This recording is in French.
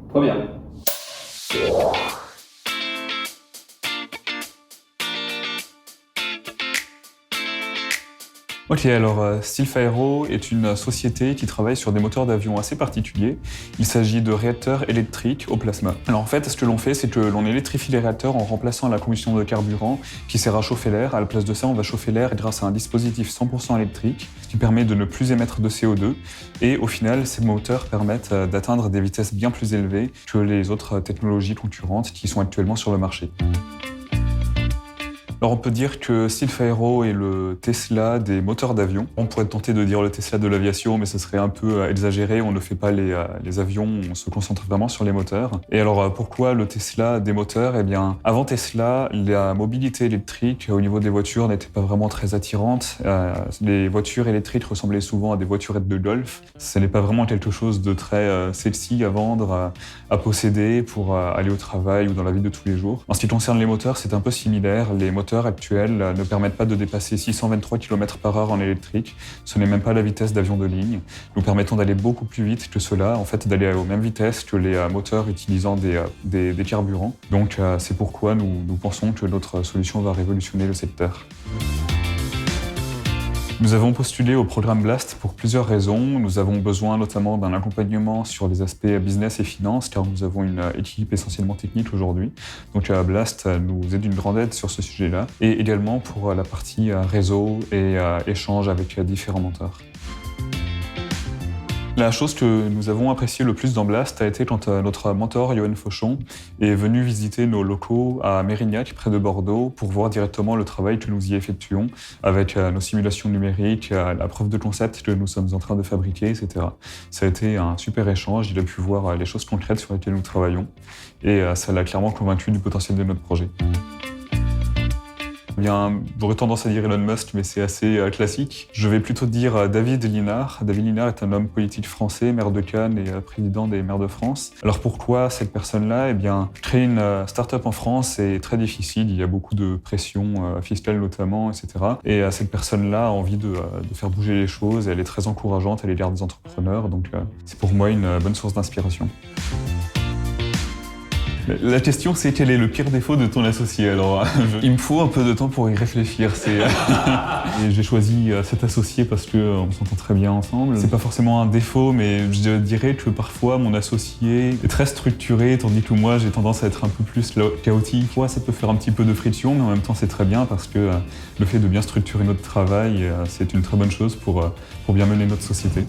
Trop bien. Ok, alors Sylph Aero est une société qui travaille sur des moteurs d'avion assez particuliers. Il s'agit de réacteurs électriques au plasma. Alors en fait, ce que l'on fait, c'est que l'on électrifie les réacteurs en remplaçant la combustion de carburant qui sert à chauffer l'air. À la place de ça, on va chauffer l'air grâce à un dispositif 100% électrique, ce qui permet de ne plus émettre de CO2. Et au final, ces moteurs permettent d'atteindre des vitesses bien plus élevées que les autres technologies concurrentes qui sont actuellement sur le marché. Alors on peut dire que Sylph Aero est le Tesla des moteurs d'avion. On pourrait tenter de dire le Tesla de l'aviation, mais ce serait un peu exagéré. On ne fait pas les avions, on se concentre vraiment sur les moteurs. Et alors pourquoi le Tesla des moteurs ? Eh bien, avant Tesla, la mobilité électrique au niveau des voitures n'était pas vraiment très attirante. Les voitures électriques ressemblaient souvent à des voiturettes de golf. Ce n'est pas vraiment quelque chose de très sexy à vendre, à posséder pour aller au travail ou dans la vie de tous les jours. En ce qui concerne les moteurs, c'est un peu similaire. Les moteurs actuels ne permettent pas de dépasser 623 km/h en électrique. Ce n'est même pas la vitesse d'avion de ligne. Nous permettons d'aller beaucoup plus vite que cela, en fait d'aller aux mêmes vitesses que les moteurs utilisant des carburants. Donc c'est pourquoi nous pensons que notre solution va révolutionner le secteur. Nous avons postulé au programme BLAST pour plusieurs raisons. Nous avons besoin notamment d'un accompagnement sur les aspects business et finance, car nous avons une équipe essentiellement technique aujourd'hui. Donc BLAST nous est d'une grande aide sur ce sujet-là, et également pour la partie réseau et échange avec différents mentors. La chose que nous avons appréciée le plus dans BLAST a été quand notre mentor, Yoann Fauchon, est venu visiter nos locaux à Mérignac, près de Bordeaux, pour voir directement le travail que nous y effectuons, avec nos simulations numériques, la preuve de concept que nous sommes en train de fabriquer, etc. Ça a été un super échange, il a pu voir les choses concrètes sur lesquelles nous travaillons, et ça l'a clairement convaincu du potentiel de notre projet. Bien, j'aurais tendance à dire Elon Musk, mais c'est assez classique. Je vais plutôt dire David Linard. David Linard est un homme politique français, maire de Cannes et président des maires de France. Alors pourquoi cette personne-là ? Eh bien, créer une start-up en France est très difficile. Il y a beaucoup de pression fiscale notamment, etc. Et cette personne-là a envie de faire bouger les choses. Elle est très encourageante à l'égard des entrepreneurs. Donc c'est pour moi une bonne source d'inspiration. La question, c'est quel est le pire défaut de ton associé ? Alors, il me faut un peu de temps pour y réfléchir. Et j'ai choisi cet associé parce qu'on s'entend très bien ensemble. C'est pas forcément un défaut, mais je dirais que parfois mon associé est très structuré, tandis que moi j'ai tendance à être un peu plus chaotique. Ouais, ça peut faire un petit peu de friction, mais en même temps c'est très bien parce que le fait de bien structurer notre travail, c'est une très bonne chose pour bien mener notre société.